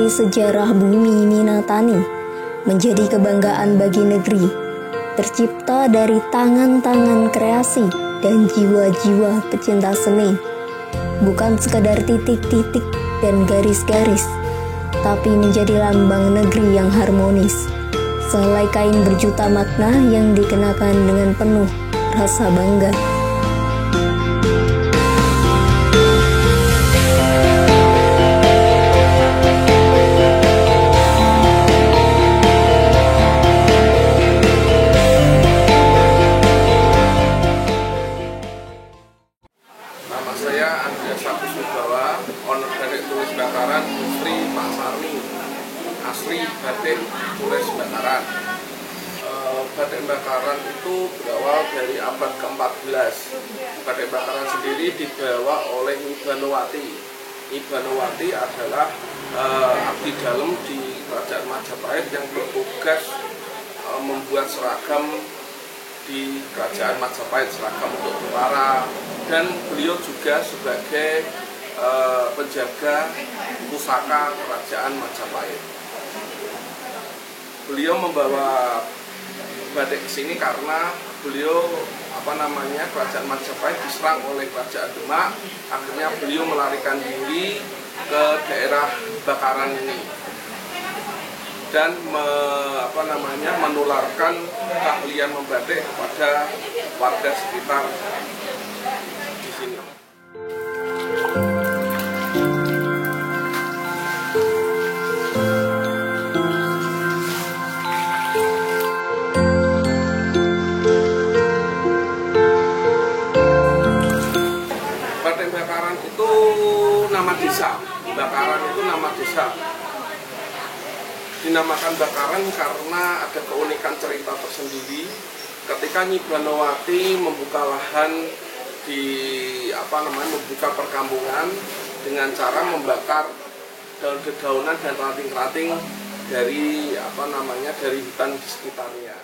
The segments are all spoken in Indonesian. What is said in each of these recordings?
dari sejarah bumi Minatani menjadi kebanggaan bagi negeri, tercipta dari tangan-tangan kreasi dan jiwa-jiwa pecinta seni. Bukan sekadar titik-titik dan garis-garis, tapi menjadi lambang negeri yang harmonis, sehelai kain berjuta makna yang dikenakan dengan penuh rasa bangga. Nama saya Andreas Agus Wibawa, owner Batik Tulis Bakaran, Sri Pak Sarmi, asli Batik Tulis Bakaran. Batik Bakaran itu berawal dari abad ke-14. Batik Bakaran sendiri dibawa oleh Ibanowati. Ibanowati adalah abdi dalam di Kerajaan Majapahit yang bertugas membuat seragam di Kerajaan Majapahit, seragam untuk tentara, dan beliau juga sebagai penjaga pusaka Kerajaan Majapahit. Beliau membawa batik ke sini karena beliau Kerajaan Majapahit diserang oleh Kerajaan Demak. Akhirnya beliau melarikan diri ke daerah Bakaran ini dan menularkan keahlian membatik kepada warga sekitar di sini. Batik Bakaran itu nama desa. Bakaran itu nama desa. Dinamakan Bakaran karena ada keunikan cerita tersendiri. Ketika Nyi Banowati membuka lahan membuka perkampungan dengan cara membakar daun-dedaunan dan ranting-ranting dari dari hutan di sekitarnya.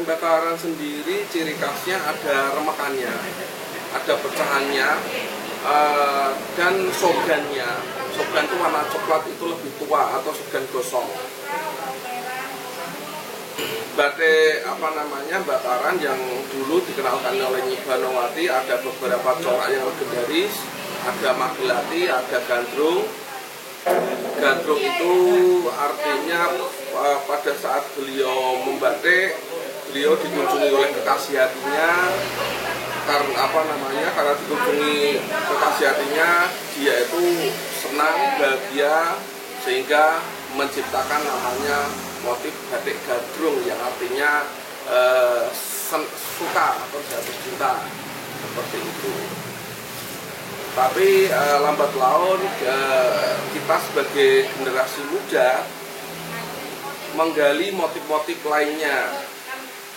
Bakaran sendiri ciri khasnya ada remekannya, ada pecahannya, dan sogannya. Sogan itu warna coklat, itu lebih tua atau sogan gosong. Batik Bakaran yang dulu dikenalkan oleh Nyi Banowati ada beberapa corak yang legendaris, ada Magelati, ada Gandrung. Gandrung itu artinya pada saat beliau membatik, beliau dikunjungi oleh kekasih hatinya. Karena dikunjungi kekasih hatinya, dia itu senang, bahagia, sehingga menciptakan namanya motif batik Gandrung yang artinya suka atau jatuh cinta, seperti itu. Tapi lambat laun kita sebagai generasi muda menggali motif-motif lainnya.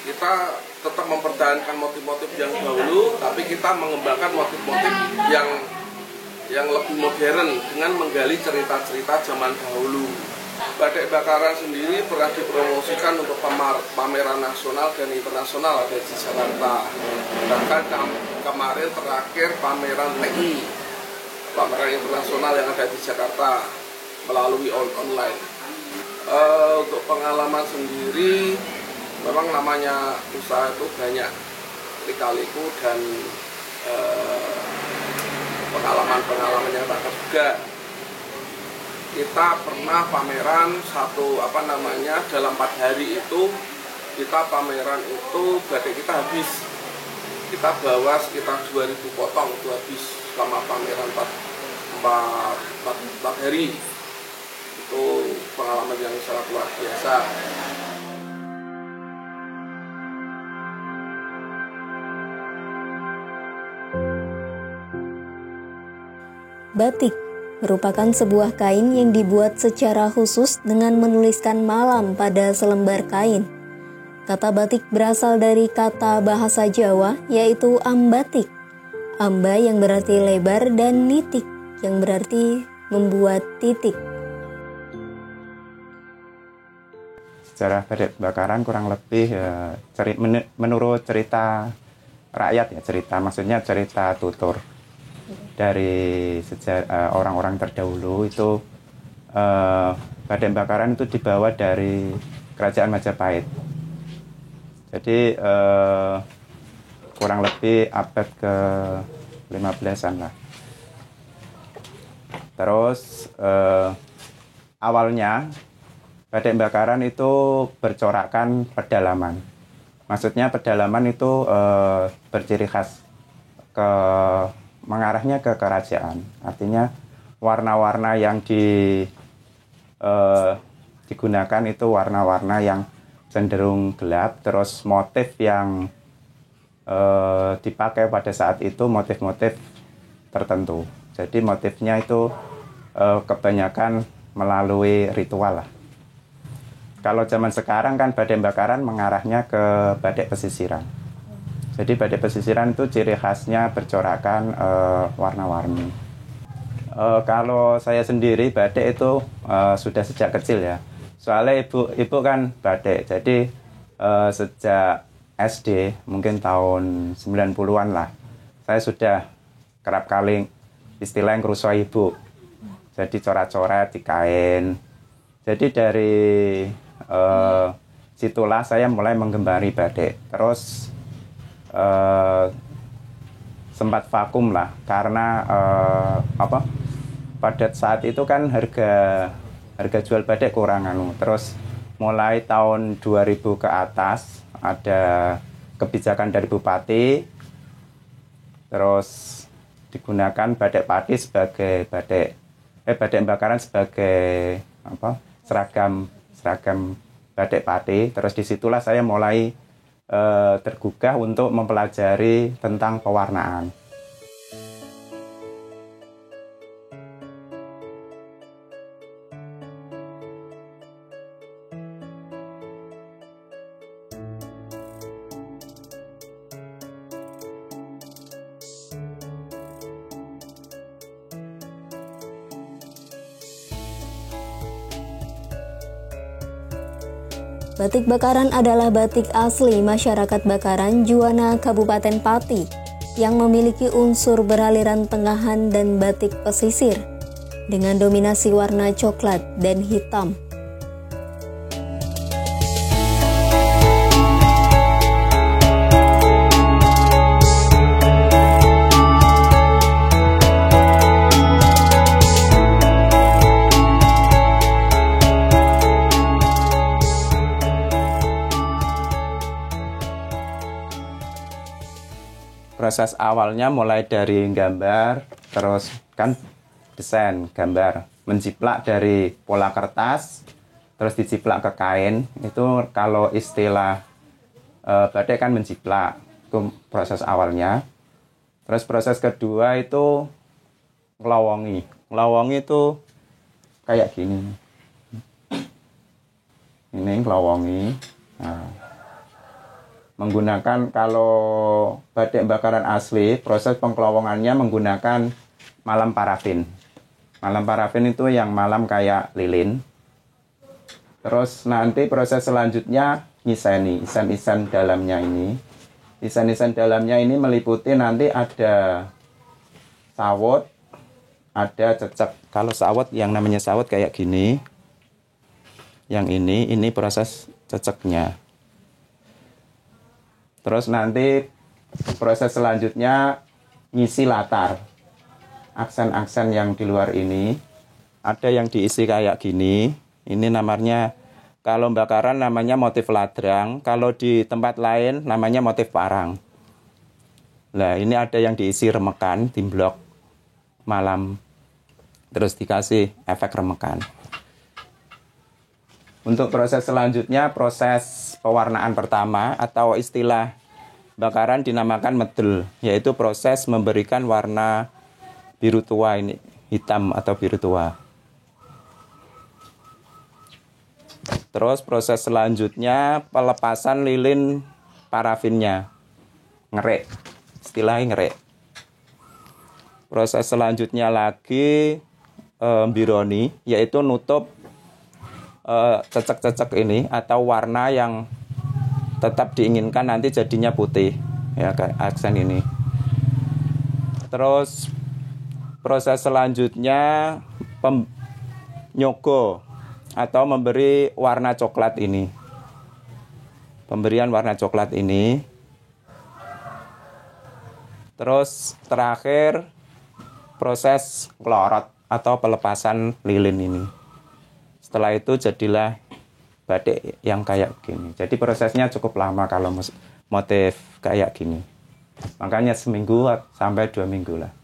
Kita tetap mempertahankan motif-motif yang dahulu, tapi kita mengembangkan motif-motif yang lebih modern dengan menggali cerita-cerita zaman dahulu. Batik Bakaran sendiri pernah dipromosikan untuk pameran nasional dan internasional ada di Jakarta. Bahkan kemarin terakhir pameran TI, pameran internasional yang ada di Jakarta melalui online. Untuk pengalaman sendiri, memang namanya usaha itu banyak lika-liku dan pengalaman yang tak terduga. Kita pernah pameran dalam 4 hari itu kita pameran itu batik kita habis. Kita bawa sekitar 2000 potong itu habis selama pameran 4 hari. Itu pengalaman yang sangat luar biasa. Batik merupakan sebuah kain yang dibuat secara khusus dengan menuliskan malam pada selembar kain. Kata batik berasal dari kata bahasa Jawa yaitu ambatik. Amba yang berarti lebar dan nitik yang berarti membuat titik. Sejarah Batik Bakaran kurang lebih menurut cerita rakyat ya, maksudnya cerita tutur dari sejarah orang-orang terdahulu itu, Batik Bakaran itu dibawa dari Kerajaan Majapahit. Jadi kurang lebih abad ke-15-an lah. Terus awalnya Batik Bakaran itu bercorakkan pedalaman. Maksudnya pedalaman itu berciri khas mengarahnya ke kerajaan. Artinya warna-warna yang digunakan itu warna-warna yang cenderung gelap. Terus motif yang dipakai pada saat itu motif-motif tertentu. Jadi motifnya itu kebanyakan melalui ritual lah. Kalau zaman sekarang kan Batik Bakaran mengarahnya ke batik pesisiran. Jadi batik pesisiran itu ciri khasnya bercorakan warna-warni. Kalau saya sendiri batik itu sudah sejak kecil ya. Soalnya ibu kan batik. Jadi sejak SD mungkin tahun 90-an lah. Saya sudah kerap kali istilah yang ngerusuh ibu. Jadi coret-coret di kain. Jadi dari situlah saya mulai menggembari batik. Terus sempat vakum lah karena pada saat itu kan harga jual batik kurang Terus mulai tahun 2000 ke atas ada kebijakan dari bupati, terus digunakan batik pati sebagai batik Bakaran sebagai seragam batik pati. Terus disitulah saya mulai tergugah untuk mempelajari tentang pewarnaan. Batik Bakaran adalah batik asli masyarakat Bakaran, Juwana, Kabupaten Pati, yang memiliki unsur beraliran tengahan dan batik pesisir, dengan dominasi warna coklat dan hitam. Proses awalnya mulai dari gambar, terus kan desain, gambar, menjiplak dari pola kertas, terus diciplak ke kain. Itu kalau istilah batik kan menjiplak, itu proses awalnya. Terus proses kedua itu ngelawongi. Ngelawongi itu kayak gini. Ini ngelawongi. Nah, menggunakan kalau batik Bakaran asli, proses pengkelowongannya menggunakan malam parafin. Malam parafin itu yang malam kayak lilin. Terus nanti proses selanjutnya nyiseni, isen-isen dalamnya ini. Isen-isen dalamnya ini meliputi nanti ada sawut, ada cecek. Kalau sawut yang namanya sawut kayak gini. Yang ini proses ceceknya. Terus nanti proses selanjutnya ngisi latar. Aksen-aksen yang di luar ini. Ada yang diisi kayak gini. Ini namanya, kalau Bakaran namanya motif ladrang. Kalau di tempat lain namanya motif parang. Nah ini ada yang diisi remekan, timblok malam. Terus dikasih efek remekan. Untuk proses selanjutnya, proses pewarnaan pertama atau istilah Bakaran dinamakan medel, yaitu proses memberikan warna biru tua ini, hitam atau biru tua. Terus proses selanjutnya pelepasan lilin parafinnya, ngerek, istilahnya ngerek. Proses selanjutnya lagi bironi, yaitu nutup cecek-cecek ini atau warna yang tetap diinginkan nanti jadinya putih, ya kayak aksen ini. Terus proses selanjutnya nyogo atau memberi warna coklat ini. Pemberian warna coklat ini. Terus terakhir proses kelorot atau pelepasan lilin ini. Setelah itu jadilah batik yang kayak gini. Jadi prosesnya cukup lama kalau motif kayak gini. Makanya seminggu sampai 2 minggu lah.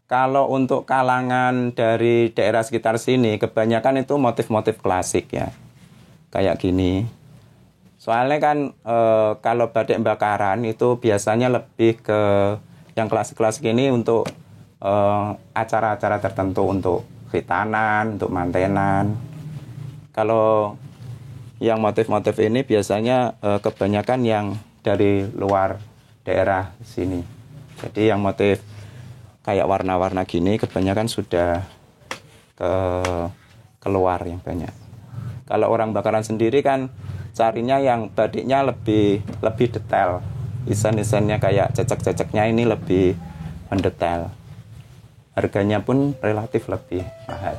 Kalau untuk kalangan dari daerah sekitar sini, kebanyakan itu motif-motif klasik ya. Kayak gini. Soalnya kan kalau batik bakaran itu biasanya lebih ke yang klasik-klasik ini untuk acara-acara tertentu, untuk khitanan, untuk mantenan. Kalau yang motif-motif ini biasanya kebanyakan yang dari luar daerah sini. Jadi yang motif kayak warna-warna gini kebanyakan sudah keluar yang banyak. Kalau orang bakaran sendiri kan carinya yang batiknya lebih detail. Desain-desainnya kayak cecek-ceceknya ini lebih mendetail. Harganya pun relatif lebih mahal.